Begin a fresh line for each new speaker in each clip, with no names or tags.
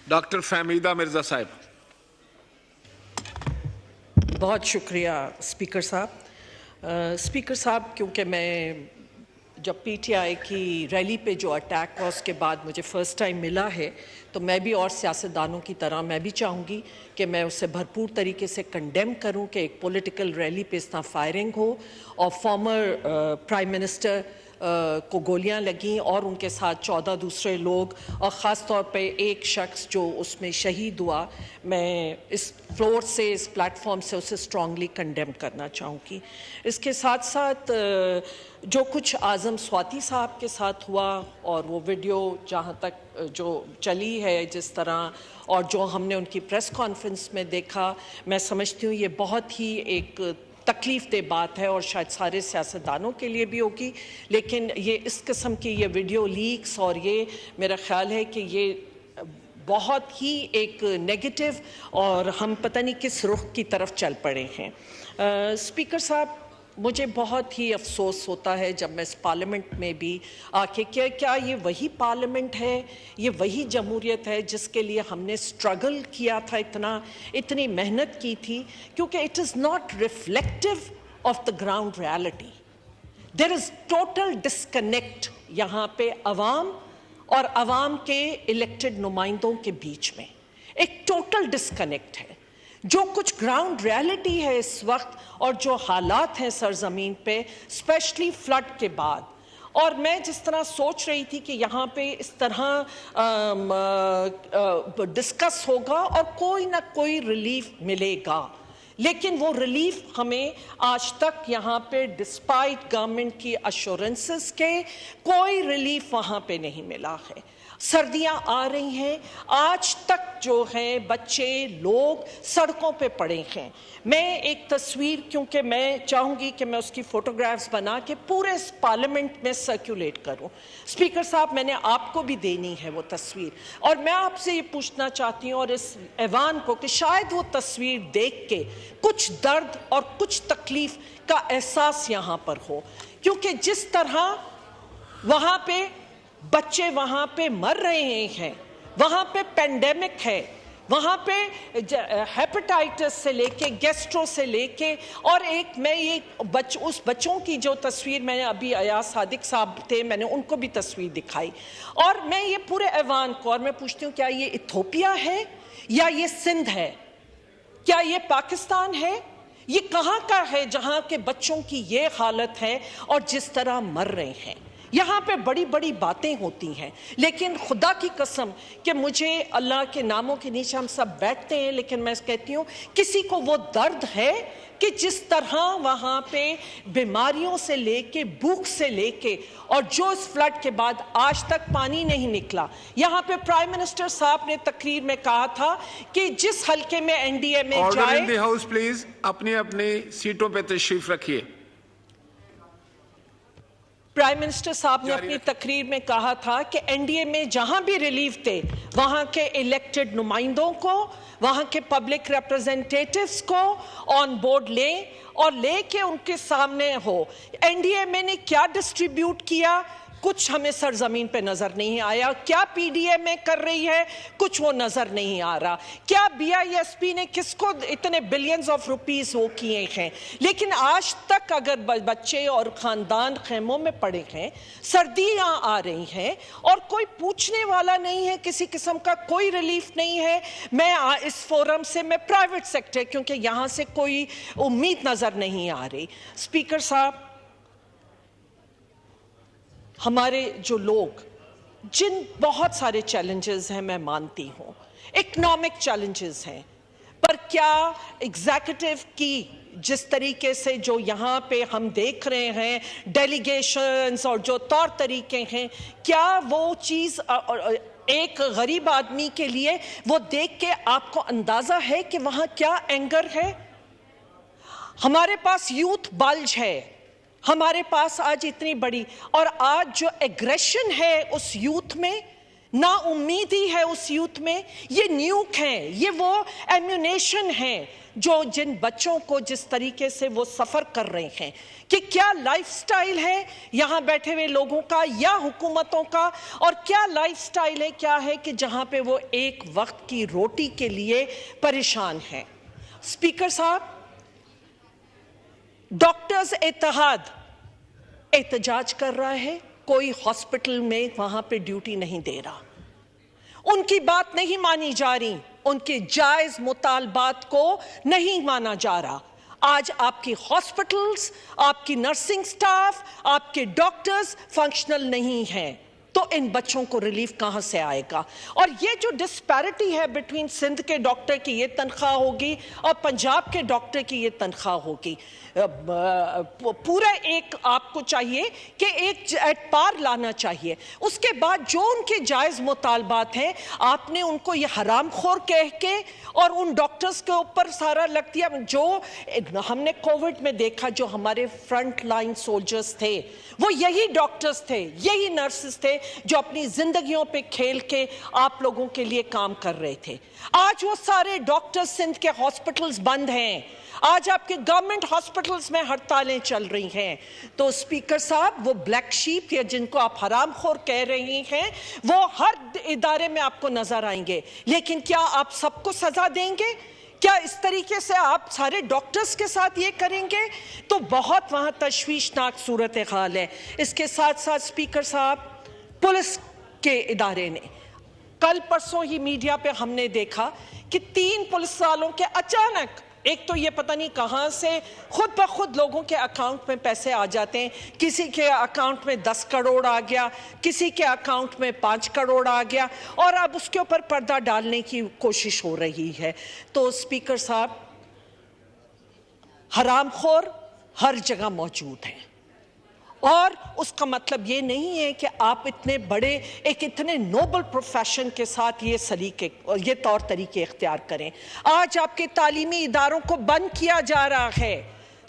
Doctor Fahmida Mirza साहब।
बहुत शुक्रिया स्पीकर साहब। स्पीकर साहब, क्योंकि मैं जब पीटीआई की रैली पे जो अटैक हुआ उसके बाद मुझे फ़र्स्ट टाइम मिला है, तो मैं भी और सियासतदानों की तरह मैं भी चाहूँगी कि मैं उसे भरपूर तरीके से कंडेम करूँ कि एक पॉलिटिकल रैली पे इस तरह फायरिंग हो और फॉर्मर प्राइम मिनिस्टर को गोलियां लगीं और उनके साथ 14 दूसरे लोग और ख़ास तौर पे एक शख्स जो उसमें शहीद हुआ। मैं इस फ्लोर से, इस प्लेटफॉर्म से उसे स्ट्रांगली कंडेम करना चाहूँगी। इसके साथ साथ जो कुछ आज़म स्वाति साहब के साथ हुआ और वो वीडियो जहाँ तक जो चली है जिस तरह और जो हमने उनकी प्रेस कॉन्फ्रेंस में देखा, मैं समझती हूँ ये बहुत ही एक तकलीफ दे बात है और शायद सारे सियासतदानों के लिए भी होगी। लेकिन ये इस किस्म की ये वीडियो लीक्स और ये मेरा ख्याल है कि ये बहुत ही एक नेगेटिव और हम पता नहीं किस रुख की तरफ चल पड़े हैं। स्पीकर साहब, मुझे बहुत ही अफसोस होता है जब मैं इस पार्लियामेंट में भी आके क्या ये वही पार्लियामेंट है, ये वही जमहूरियत है जिसके लिए हमने स्ट्रगल किया था, इतनी मेहनत की थी, क्योंकि it is not reflective of the ground reality. There is total disconnect यहाँ पे अवाम और अवाम के इलेक्टेड नुमाइंदों के बीच में एक टोटल डिस्कनेक्ट है। जो कुछ ग्राउंड रियलिटी है इस वक्त और जो हालात हैं सरजमीन पे, स्पेशली फ्लड के बाद, और मैं जिस तरह सोच रही थी कि यहाँ पे इस तरह डिस्कस होगा और कोई ना कोई रिलीफ मिलेगा, लेकिन वो रिलीफ हमें आज तक यहाँ पे डिस्पाइट गवर्नमेंट की अश्योरेंसेस के कोई रिलीफ वहाँ पे नहीं मिला है। सर्दियाँ आ रही हैं, आज तक जो हैं बच्चे लोग सड़कों पे पड़े हैं। मैं एक तस्वीर, क्योंकि मैं चाहूँगी कि मैं उसकी फ़ोटोग्राफ्स बना के पूरे इस पार्लियामेंट में सर्कुलेट करूँ। स्पीकर साहब, मैंने आपको भी देनी है वो तस्वीर, और मैं आपसे ये पूछना चाहती हूँ और इस ऐवान को कि शायद वो तस्वीर देख के कुछ दर्द और कुछ तकलीफ़ का एहसास यहाँ पर हो, क्योंकि जिस तरह वहाँ पे बच्चे वहाँ पे मर रहे हैं, वहाँ पे पेंडेमिक है, वहाँ पे हेपेटाइटिस से लेके गैस्ट्रो से लेके, और एक मैं ये उस बच्चों की जो तस्वीर मैंने अभी अयाज सादिक साहब थे, मैंने उनको भी तस्वीर दिखाई, और मैं ये पूरे ऐवान को और मैं पूछती हूँ क्या ये इथोपिया है या ये सिंध है, क्या ये पाकिस्तान है, ये कहाँ का है जहाँ के बच्चों की ये हालत है और जिस तरह मर रहे हैं। यहाँ पे बड़ी बड़ी बातें होती हैं, लेकिन खुदा की कसम कि मुझे अल्लाह के नामों के नीचे हम सब बैठते हैं, लेकिन मैं कहती हूँ किसी को वो दर्द है कि जिस तरह वहाँ पे बीमारियों से लेके, भूख से लेके, और जो इस फ्लड के बाद आज तक पानी नहीं निकला। यहाँ पे प्राइम मिनिस्टर साहब ने तकरीर में कहा था कि जिस हल्के में एनडीए में
ऑर्डर
जाए।
इन द हाउस प्लीज, अपनी अपनी सीटों पे तशरीफ रखिए।
प्राइम मिनिस्टर साहब ने अपनी तकरीर में कहा था कि एनडीए में जहां भी रिलीफ थे वहां के इलेक्टेड नुमाइंदों को, वहां के पब्लिक रिप्रेजेंटेटिव्स को ऑन बोर्ड लें और लेके उनके सामने हो। एनडीए में ने क्या डिस्ट्रीब्यूट किया, कुछ हमें सरजमीन पे नजर नहीं आया। क्या पीडीए में कर रही है, कुछ वो नजर नहीं आ रहा। क्या बीआईएसपी ने किसको इतने बिलियंस ऑफ रुपीस वो किए हैं, लेकिन आज तक अगर बच्चे और खानदान खेमों में पड़े हैं, सर्दियां आ रही हैं और कोई पूछने वाला नहीं है, किसी किस्म का कोई रिलीफ नहीं है। मैं इस फोरम से, मैं प्राइवेट सेक्टर, क्योंकि यहाँ से कोई उम्मीद नजर नहीं आ रही। स्पीकर साहब, हमारे जो लोग, जिन बहुत सारे चैलेंजेस हैं, मैं मानती हूँ इकोनॉमिक चैलेंजेस हैं, पर क्या एग्जीक्यूटिव की जिस तरीके से जो यहाँ पे हम देख रहे हैं डेलीगेशंस और जो तौर तरीके हैं, क्या वो चीज़ एक गरीब आदमी के लिए वो देख के आपको अंदाज़ा है कि वहाँ क्या एंगर है? हमारे पास यूथ बल्ज है, हमारे पास आज इतनी बड़ी, और आज जो एग्रेशन है उस यूथ में, ना उम्मीदी है उस यूथ में। ये न्यूक है, ये वो एम्यूनेशन है जो जिन बच्चों को जिस तरीके से वो सफर कर रहे हैं कि क्या लाइफस्टाइल है यहाँ बैठे हुए लोगों का या हुकूमतों का, और क्या लाइफस्टाइल है, क्या है कि जहाँ पे वो एक वक्त की रोटी के लिए परेशान है। स्पीकर साहब, डॉक्टर्स इत्तेहाद एहतजाज कर रहा है, कोई हॉस्पिटल में वहां पे ड्यूटी नहीं दे रहा, उनकी बात नहीं मानी जा रही, उनके जायज मुतालबात को नहीं माना जा रहा। आज आपकी हॉस्पिटल्स, आपकी नर्सिंग स्टाफ, आपके डॉक्टर्स फंक्शनल नहीं हैं, तो इन बच्चों को रिलीफ कहां से आएगा? और ये जो डिस्पैरिटी है बिटवीन सिंध के डॉक्टर की ये तनख्वाह होगी और पंजाब के डॉक्टर की ये तनख्वाह होगी, पूरा एक आपको चाहिए कि एक एट पार लाना चाहिए। उसके बाद जो उनके जायज़ मुतालबात हैं, आपने उनको ये हरामखोर कह के और उन डॉक्टर्स के ऊपर सारा लग दिया। जो हमने कोविड में देखा, जो हमारे फ्रंट लाइन सोल्जर्स थे, वो यही डॉक्टर्स थे, यही नर्सेस थे जो अपनी जिंदगियों पे खेल के आप लोगों के लिए काम कर रहे थे। आज वो सारे डॉक्टर्स सिंध के हॉस्पिटल्स बंद हैं, आज आपके गवर्नमेंट हॉस्पिटल्स में हड़तालें चल रही हैं। तो स्पीकर साहब, वो ब्लैक शीप या जिनको आप हरामखोर कह रही हैं, वो हर इदारे में आपको नजर आएंगे, लेकिन क्या आप सबको सजा देंगे? क्या इस तरीके से आप सारे डॉक्टर्स के साथ ये करेंगे? तो बहुत वहां तशवीशनाक सूरत हाल है। इसके साथ साथ स्पीकर साहब, पुलिस के इदारे ने कल परसों ही मीडिया पे हमने देखा कि 3 पुलिस वालों के अचानक, एक तो ये पता नहीं कहां से खुद ब खुद लोगों के अकाउंट में पैसे आ जाते हैं, किसी के अकाउंट में 10 करोड़ आ गया, किसी के अकाउंट में 5 करोड़ आ गया, और अब उसके ऊपर पर्दा डालने की कोशिश हो रही है। तो स्पीकर साहब, हरामखोर हर जगह मौजूद हैं, और उसका मतलब ये नहीं है कि आप इतने बड़े एक इतने नोबल प्रोफेशन के साथ ये सलीके और ये तौर तरीके इख्तियार करें। आज आपके तालीमी इदारों को बंद किया जा रहा है।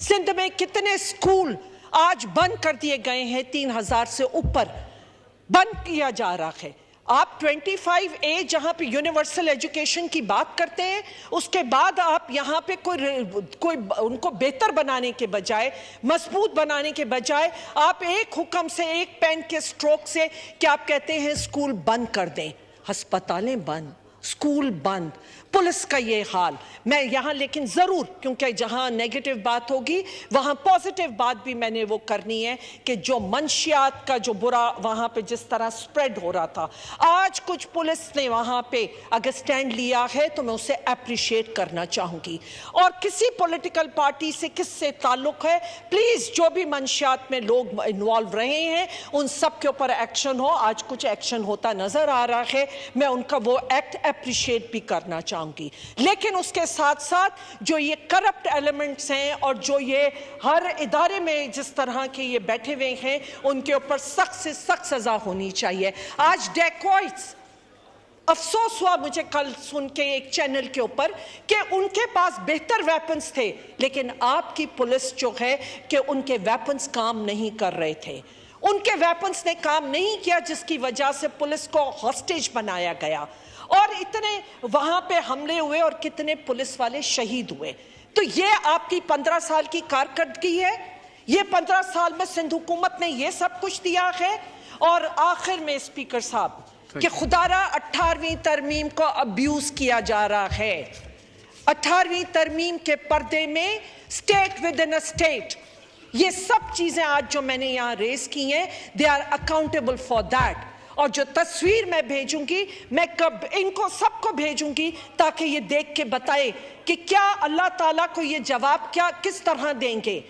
सिंध में कितने स्कूल आज बंद कर दिए गए हैं, 3000 से ऊपर बंद किया जा रहा है। आप 25A जहां पे यूनिवर्सल एजुकेशन की बात करते हैं, उसके बाद आप यहां पे कोई उनको बेहतर बनाने के बजाय, मजबूत बनाने के बजाय, आप एक हुक्म से, एक पेन के स्ट्रोक से क्या आप कहते हैं स्कूल बंद कर दें। अस्पतालें बंद, स्कूल बंद, पुलिस का ये हाल। मैं यहाँ लेकिन ज़रूर, क्योंकि जहाँ नेगेटिव बात होगी वहाँ पॉजिटिव बात भी मैंने वो करनी है कि जो मंशियात का जो बुरा वहाँ पे जिस तरह स्प्रेड हो रहा था, आज कुछ पुलिस ने वहाँ पे अगर स्टैंड लिया है तो मैं उसे अप्रिशिएट करना चाहूँगी। और किसी पॉलिटिकल पार्टी से किससे ताल्लुक़ है, प्लीज़ जो भी मंशियात में लोग इन्वॉल्व रहे हैं उन सब के ऊपर एक्शन हो। आज कुछ एक्शन होता नज़र आ रहा है, मैं उनका वो एक्ट अप्रिशिएट भी करना चाहूँगी। लेकिन उसके साथ साथ जो ये करप्ट एलिमेंट्स हैं और जो ये हर इदारे में जिस तरह के ये बैठे हुए हैं, उनके ऊपर सख्त से सख्त सजा होनी चाहिए। आज डेकॉइट्स, अफसोस हुआ मुझे कल सुन के एक चैनल के ऊपर कि उनके पास बेहतर वेपन्स थे, लेकिन आपकी पुलिस जो है कि उनके वेपन्स काम नहीं कर रहे थे, उनके वेपन्स ने काम नहीं किया, जिसकी वजह से पुलिस को हॉस्टेज बनाया गया और इतने वहां पे हमले हुए और कितने पुलिस वाले शहीद हुए। तो ये आपकी 15 साल की कारकर्दगी है, ये 15 साल में सिंध हुकूमत ने ये सब कुछ दिया है। और आखिर में स्पीकर साहब, कि खुदारा 18वीं तरमीम को अब्यूज किया जा रहा है। 18वीं तरमीम के पर्दे में state with in a state, ये सब चीजें आज जो मैंने यहाँ रेस की हैं, they are accountable for that. और जो तस्वीर मैं भेजूंगी, मैं कब इनको सबको भेजूंगी ताकि ये देख के बताए कि क्या अल्लाह ताला को ये जवाब क्या किस तरह देंगे,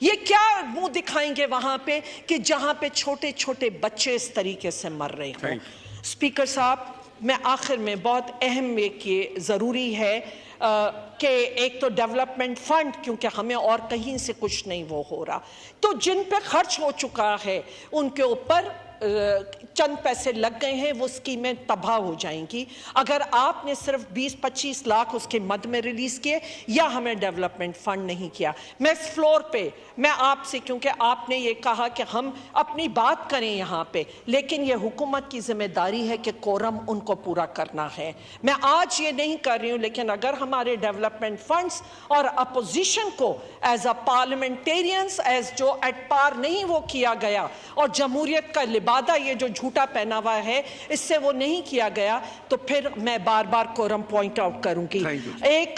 ये क्या मुंह दिखाएंगे वहां पे कि जहां पे छोटे छोटे बच्चे इस तरीके से मर रहे हों। स्पीकर साहब, मैं आखिर में बहुत अहम एक ये ज़रूरी है कि एक तो डेवलपमेंट फंड, क्योंकि हमें और कहीं से कुछ नहीं वो हो रहा, तो जिन पे खर्च हो चुका है उनके ऊपर चंद पैसे लग गए हैं वो स्कीमें तबाह हो जाएंगी। अगर आपने सिर्फ 20-25 लाख उसके मद में रिलीज किए या हमें डेवलपमेंट फंड नहीं किया। मैं इस फ्लोर पे मैं आपसे, क्योंकि आपने ये कहा कि हम अपनी बात करें यहाँ पे, लेकिन ये हुकूमत की जिम्मेदारी है कि कोरम उनको पूरा करना है। मैं आज ये नहीं कर रही हूँ, लेकिन अगर हमारे डेवलपमेंट फंड्स और अपोजिशन को एज अ पार्लियामेंटेरियंस एज जो एट पार नहीं वो किया गया और जमहूरियत का लिबादा ये जो झूठा पहना हुआ है इससे वो नहीं किया गया, तो फिर मैं बार बार कोरम पॉइंट आउट करूंगी। एक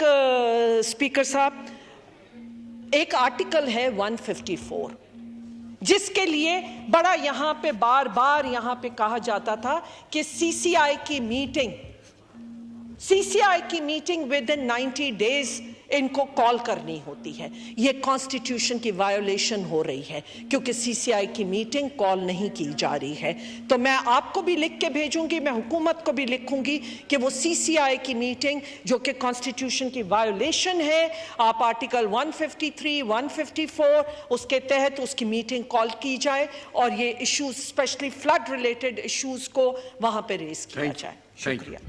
स्पीकर साहब, एक आर्टिकल है 154 जिसके लिए बड़ा यहां पे बार बार यहां पे कहा जाता था कि सीसीआई की मीटिंग विद इन 90 डेज इनको कॉल करनी होती है। ये कॉन्स्टिट्यूशन की वायोलेशन हो रही है क्योंकि सीसीआई की मीटिंग कॉल नहीं की जा रही है। तो मैं आपको भी लिख के भेजूंगी, मैं हुकूमत को भी लिखूंगी कि वो सीसीआई की मीटिंग जो कि कॉन्स्टिट्यूशन की वायोलेशन है, आप आर्टिकल 153, 154 उसके तहत उसकी मीटिंग कॉल की जाए और ये issues specially flood related issues को वहां पे रेज किया जाए। शुक्रिया।